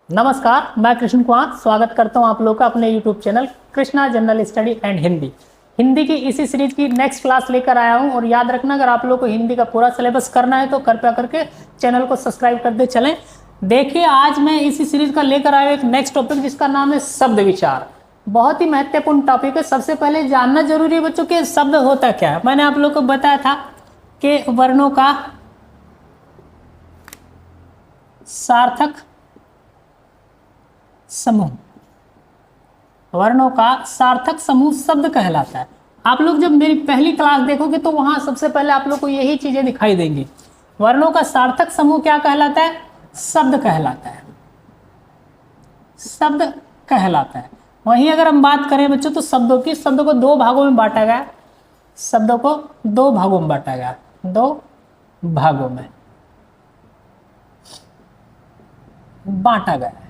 नमस्कार, मैं कृष्ण कुमार स्वागत करता हूं आप लोग का अपने YouTube channel Krishna general study and Hindi की इसी सीरीज की नेक्स्ट क्लास लेकर आया हूं। और याद रखना, अगर आप लोग को हिंदी का पूरा सिलेबस करना है तो कृपया करके चैनल को सब्सक्राइब कर दे चलें। देखिए, आज मैं इसी सीरीज का लेकर आया एक नेक्स्ट टॉपिक जिसका नाम है शब्द विचार। बहुत ही महत्वपूर्ण टॉपिक है। सबसे पहले जानना जरूरी है बच्चों कि शब्द होता क्या है। मैंने आप लोग को बताया था कि वर्णों का सार्थक समूह, वर्णों का सार्थक समूह शब्द कहलाता है। आप लोग जब मेरी पहली क्लास देखोगे तो वहां सबसे पहले आप लोग को यही चीजें दिखाई देंगी। वर्णों का सार्थक समूह क्या कहलाता है? शब्द कहलाता है, शब्द कहलाता है। वहीं अगर हम बात करें बच्चों तो शब्दों को दो भागों में बांटा गया, शब्दों को दो भागों में बांटा गया, दो भागों में बांटा गया।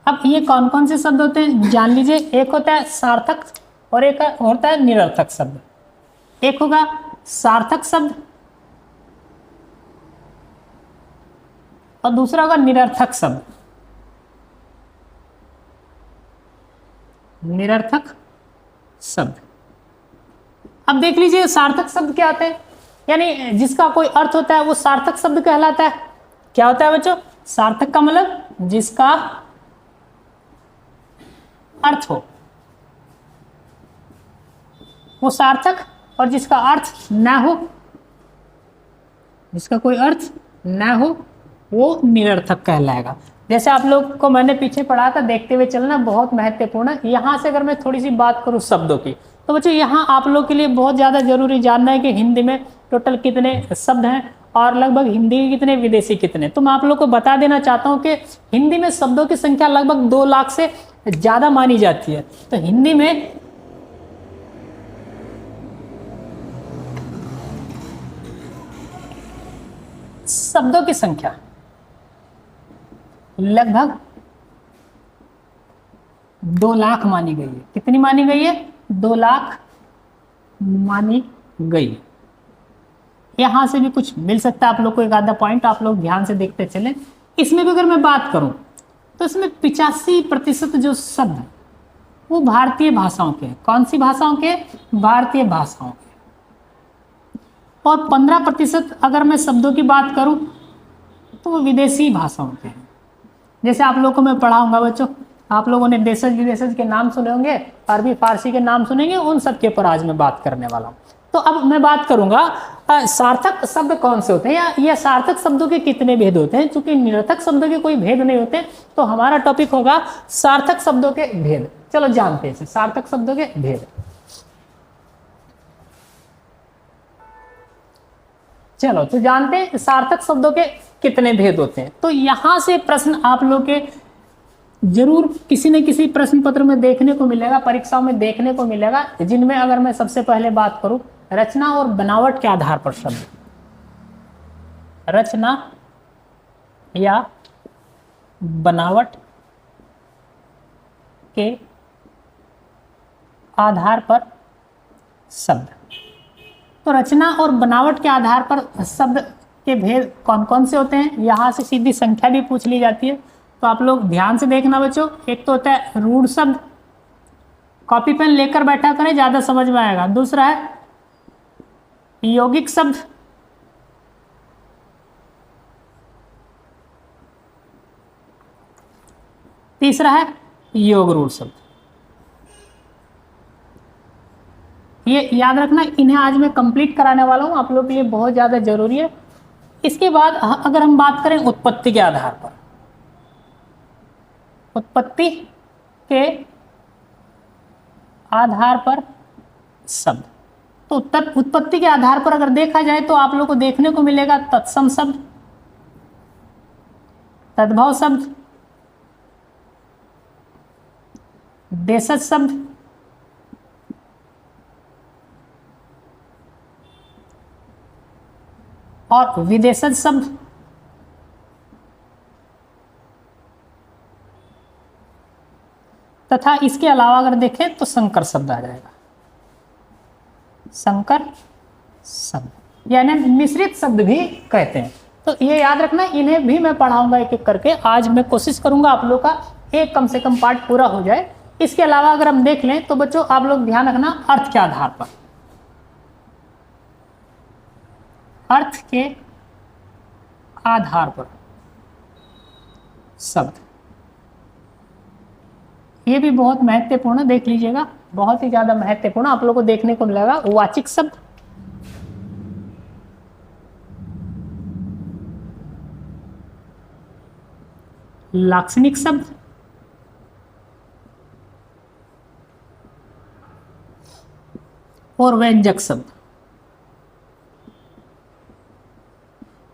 अब ये कौन कौन से शब्द होते हैं जान लीजिए। एक होता है सार्थक और एक होता है निरर्थक शब्द। एक होगा सार्थक शब्द और दूसरा होगा निरर्थक शब्द। निरर्थक शब्द। अब देख लीजिए, सार्थक शब्द क्या होते हैं, यानी जिसका कोई अर्थ होता है वो सार्थक शब्द कहलाता है। क्या होता है बच्चों? सार्थक का मतलब जिसका अर्थ हो वो सार्थक, और जिसका अर्थ ना हो, जिसका कोई अर्थ ना हो वो निरर्थक कहलाएगा। जैसे आप लोग को मैंने पीछे पढ़ा था, देखते हुए चलना बहुत महत्वपूर्ण है। यहां से अगर मैं थोड़ी सी बात करूं शब्दों की, तो बच्चों यहां आप लोग के लिए बहुत ज्यादा जरूरी जानना है कि हिंदी में टोटल कितने शब्द हैं और लगभग हिंदी के कितने, विदेशी कितने। तो मैं आप लोग को बता देना चाहता हूं कि हिंदी में शब्दों की संख्या लगभग 2 लाख से ज्यादा मानी जाती है। तो हिंदी में शब्दों की संख्या लगभग 2 लाख मानी गई है। कितनी मानी गई है? 2 लाख मानी गई। यहां से भी कुछ मिल सकता है आप लोग को, एक आधा पॉइंट आप लोग ध्यान से देखते चलें। इसमें भी अगर मैं बात करूं तो इसमें 85% जो शब्द वो भारतीय भाषाओं के हैं। कौन सी भाषाओं के? भारतीय भाषाओं के। और 15% अगर मैं शब्दों की बात करूं तो वो विदेशी भाषाओं के हैं। जैसे आप लोगों को मैं पढ़ाऊंगा बच्चों, आप लोगों ने देशज विदेशज के नाम सुने होंगे, अरबी फारसी के नाम सुनेंगे, उन सब के ऊपर आज मैं बात करने वाला हूं। तो अब मैं बात करूंगा सार्थक शब्द कौन से होते हैं या सार्थक शब्दों के कितने भेद होते हैं। चूंकि निरर्थक शब्दों के कोई भेद नहीं होते, तो हमारा टॉपिक होगा सार्थक शब्दों के भेद। चलो जानते हैं सार्थक शब्दों के भेद। चलो तो जानते हैं सार्थक शब्दों के कितने भेद होते हैं। तो यहां से प्रश्न आप लोग के जरूर किसी न किसी प्रश्न पत्र में देखने को मिलेगा, परीक्षाओं में देखने को मिलेगा, जिनमें अगर मैं सबसे पहले बात करूं रचना और बनावट के आधार पर शब्द, रचना या बनावट के आधार पर शब्द। तो रचना और बनावट के आधार पर शब्द के भेद कौन कौन से होते हैं, यहां से सीधी संख्या भी पूछ ली जाती है। तो आप लोग ध्यान से देखना बच्चों। एक तो होता है रूढ़ शब्द, कॉपी पेन लेकर बैठा करें, ज्यादा समझ में आएगा। दूसरा है यौगिक शब्द, तीसरा है योग रूढ़ शब्द। ये याद रखना, इन्हें आज मैं कंप्लीट कराने वाला हूं, आप लोग के लिए बहुत ज्यादा जरूरी है। इसके बाद अगर हम बात करें उत्पत्ति के आधार पर, उत्पत्ति के आधार पर शब्द, तो उत्पत्ति के आधार पर अगर देखा जाए तो आप लोग को देखने को मिलेगा तत्सम शब्द, तद्भव शब्द, देशज शब्द, और विदेशज शब्द, तथा इसके अलावा अगर देखें तो संकर शब्द आ जाएगा। संकर शब्द यानी मिश्रित शब्द भी कहते हैं। तो ये याद रखना, इन्हें भी मैं पढ़ाऊंगा एक एक करके। आज मैं कोशिश करूंगा आप लोग का एक कम से कम पार्ट पूरा हो जाए। इसके अलावा अगर हम देख लें तो बच्चों आप लोग ध्यान रखना, अर्थ के आधार पर, अर्थ के आधार पर शब्द, ये भी बहुत महत्वपूर्ण है, देख लीजिएगा, बहुत ही ज्यादा महत्वपूर्ण आप लोगों को देखने को मिलेगा। वाचिक शब्द, लाक्षणिक शब्द, और व्यंजक शब्द।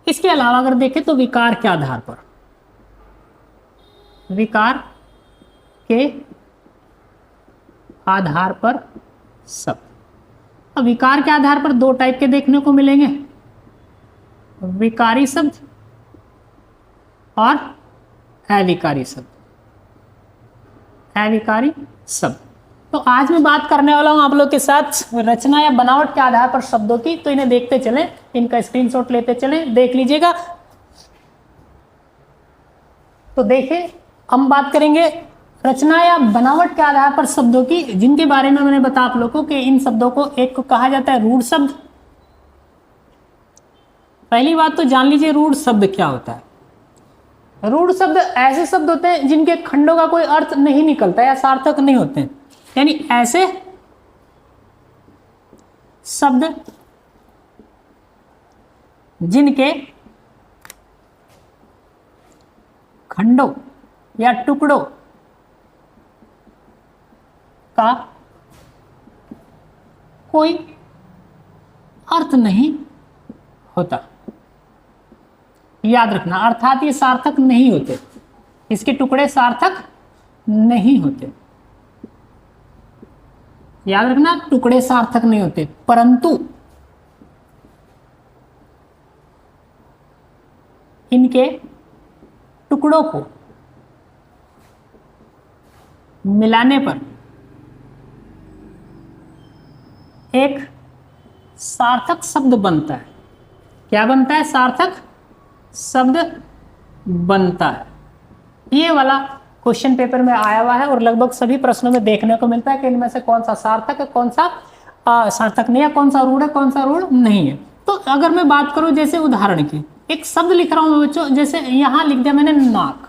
इसके अलावा अगर देखें तो विकार के आधार पर, विकार के आधार पर शब्द। अब विकार के आधार पर दो टाइप के देखने को मिलेंगे, विकारी शब्द और अविकारी शब्द, अविकारी शब्द। तो आज मैं बात करने वाला हूं आप लोग के साथ रचना या बनावट के आधार पर शब्दों की। तो इन्हें देखते चलें, इनका स्क्रीनशॉट लेते चलें, देख लीजिएगा। तो देखिए, हम बात करेंगे रचना या बनावट के आधार पर शब्दों की, जिनके बारे में मैंने बताया आप लोगों को कि इन शब्दों को, एक को कहा जाता है रूढ़ शब्द। पहली बात तो जान लीजिए रूढ़ शब्द क्या होता है। रूढ़ शब्द ऐसे शब्द होते हैं जिनके खंडों का कोई अर्थ नहीं निकलता या सार्थक नहीं होते हैं, यानी ऐसे शब्द जिनके खंडों या टुकड़ों का कोई अर्थ नहीं होता। याद रखना, अर्थात ये सार्थक नहीं होते, इसके टुकड़े सार्थक नहीं होते। याद रखना, टुकड़े सार्थक नहीं होते, परंतु इनके टुकड़ों को मिलाने पर एक सार्थक शब्द बनता है। क्या बनता है? सार्थक शब्द बनता है। ये वाला क्वेश्चन पेपर में आया हुआ है और लगभग सभी प्रश्नों में देखने को मिलता है कि इनमें से कौन सा सार्थक है, कौन सा सार्थक नहीं है, कौन सा रूढ़ है, कौन सा रूढ़ नहीं है। तो अगर मैं बात करूं जैसे उदाहरण की, एक शब्द लिख रहा हूं बच्चों, जैसे यहां लिख दिया मैंने नाक।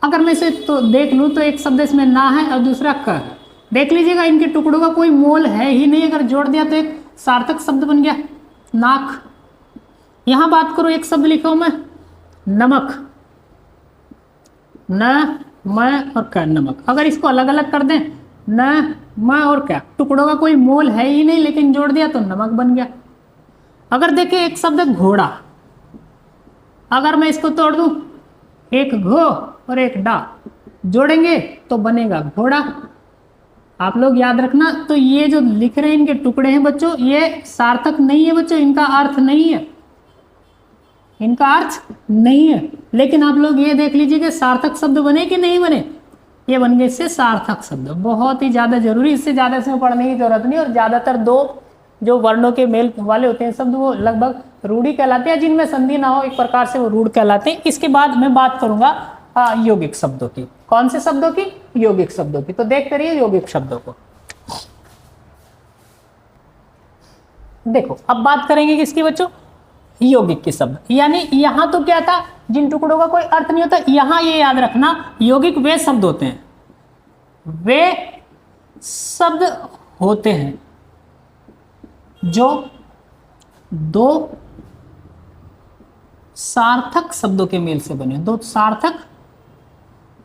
अगर मैं इसे तो देख लूं तो एक शब्द इसमें ना है और दूसरा क है। देख लीजिएगा, इनके टुकड़ों का कोई मोल है ही नहीं। अगर जोड़ दिया तो एक सार्थक शब्द बन गया नाक। यहां बात करो, एक शब्द लिखा हूं मैं नमक, न मैं और क, नमक। अगर इसको अलग अलग कर दें, न मैं और क्या, टुकड़ों का कोई मोल है ही नहीं, लेकिन जोड़ दिया तो नमक बन गया। अगर देखें एक शब्द घोड़ा, अगर मैं इसको तोड़ दूं, एक घो और एक डा, जोड़ेंगे तो बनेगा घोड़ा। आप लोग याद रखना, तो ये जो लिख रहे हैं इनके टुकड़े हैं बच्चों, ये सार्थक नहीं है बच्चों, इनका अर्थ नहीं है, इनका अर्थ नहीं है। लेकिन आप लोग ये देख लीजिए कि सार्थक शब्द बने कि नहीं बने। ये बन गए इससे सार्थक शब्द, बहुत ही ज्यादा जरूरी। इससे ज्यादा इसमें पढ़ने की जरूरत नहीं। और ज्यादातर दो जो वर्णों के मेल वाले होते हैं शब्द, वो लगभग रूढ़ी कहलाते हैं, जिनमें संधि ना हो, एक प्रकार से वो रूढ़ कहलाते हैं। इसके बाद मैं बात करूंगा यौगिक शब्दों की। कौन से शब्दों की? यौगिक शब्दों की। तो देखते रहिए यौगिक शब्दों को। देखो, अब बात करेंगे किसकी बच्चों? यौगिक के शब्द। यानी यहां तो क्या था, जिन टुकड़ों का कोई अर्थ नहीं होता। यहां ये याद रखना, यौगिक वे शब्द होते हैं, वे शब्द होते हैं जो दो सार्थक शब्दों के मेल से बने, दो सार्थक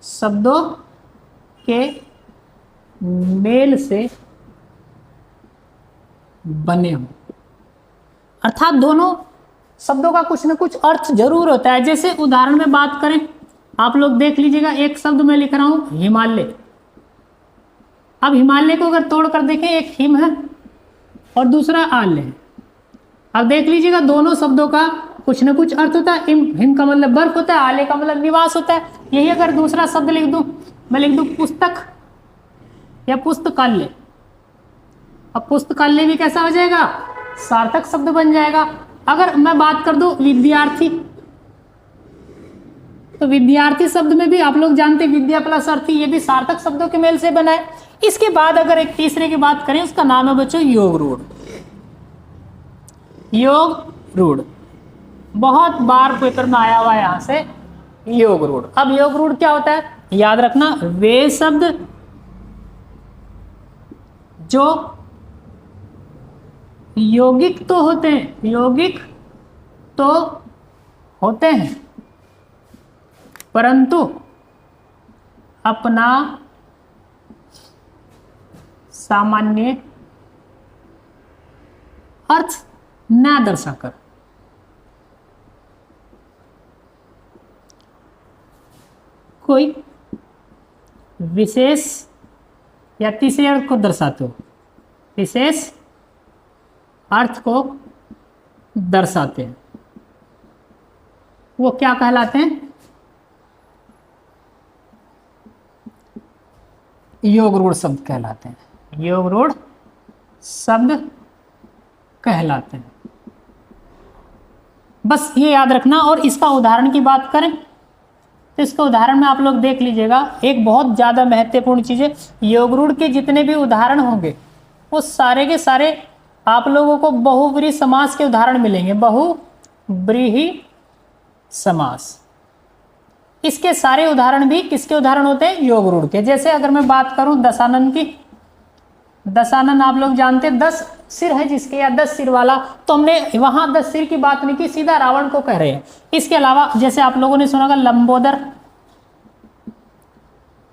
शब्दों के मेल से बने हो। अर्थात दोनों शब्दों का कुछ ना कुछ अर्थ जरूर होता है। जैसे उदाहरण में बात करें, आप लोग देख लीजिएगा, एक शब्द मैं लिख रहा हूं हिमालय। अब हिमालय को अगर तोड़ कर देखें, एक हिम है और दूसरा आल्य है। अब देख लीजिएगा, दोनों शब्दों का कुछ ना कुछ अर्थ होता है। हिम का मतलब बर्फ होता है, आल्य का मतलब निवास होता है। यही अगर दूसरा शब्द लिख दूं, मैं लिख दूं पुस्तक या पुस्तकालय। अब पुस्तकालय भी कैसा हो जाएगा? सार्थक शब्द बन जाएगा। अगर मैं बात कर दूं विद्यार्थी, तो विद्यार्थी शब्द में भी आप लोग जानते हैं विद्या प्लस अर्थी, ये भी सार्थक शब्दों के मेल से बना है। इसके बाद अगर एक तीसरे की बात करें, उसका नाम है बच्चों योग रूढ़। योग रूढ़ बहुत बार पेपर में आया हुआ है यहां से योग रूढ़। अब योग रूढ़ क्या होता है, याद रखना, वे शब्द जो यौगिक तो होते हैं, यौगिक तो होते हैं परंतु अपना सामान्य अर्थ न दर्शाकर कोई विशेष या तीसरे अर्थ को दर्शाते हो, विशेष अर्थ को दर्शाते हैं, वो क्या कहलाते हैं, योग रूढ़ शब्द कहलाते हैं। योग रूढ़ शब्द कहलाते हैं। बस ये याद रखना। और इसका उदाहरण की बात करें तो इसका उदाहरण में आप लोग देख लीजिएगा, एक बहुत ज़्यादा महत्वपूर्ण चीज़ है, योग रूढ़ के जितने भी उदाहरण होंगे वो सारे के सारे आप लोगों को बहुव्रीहि समास के उदाहरण मिलेंगे। बहुव्रीहि समास, इसके सारे उदाहरण भी किसके उदाहरण होते हैं, योग रूढ़ के। जैसे अगर मैं बात करूं दशानन की, दशानन आप लोग जानते हैं 10 सिर है जिसके, या 10 सिर वाला, तो हमने वहां 10 सिर की बात नहीं की, सीधा रावण को कह रहे हैं। इसके अलावा जैसे आप लोगों ने सुना होगा लंबोदर,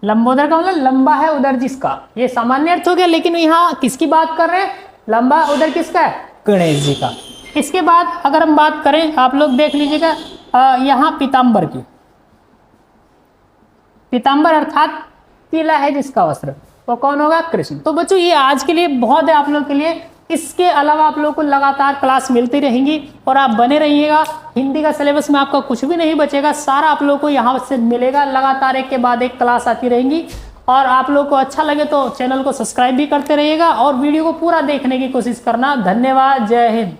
लंबोदर का मतलब लंबा है उदर जिसका, ये सामान्य अर्थ हो गया, लेकिन यहाँ किसकी बात कर रहे हैं, लंबा उदर किसका है, गणेश जी का। इसके बाद अगर हम बात करें, आप लोग देख लीजिएगा यहाँ पीताम्बर की, पीताम्बर अर्थात पीला है जिसका वस्त्र, वो कौन होगा, कृष्ण। तो बच्चों ये आज के लिए बहुत है आप लोग के लिए। इसके अलावा आप लोगों को लगातार क्लास मिलती रहेंगी और आप बने रहिएगा। हिंदी का सिलेबस में आपका कुछ भी नहीं बचेगा, सारा आप लोगों को यहाँ से मिलेगा। लगातार एक के बाद एक क्लास आती रहेंगी। और आप लोग को अच्छा लगे तो चैनल को सब्सक्राइब भी करते रहिएगा और वीडियो को पूरा देखने की कोशिश करना। धन्यवाद, जय हिंद।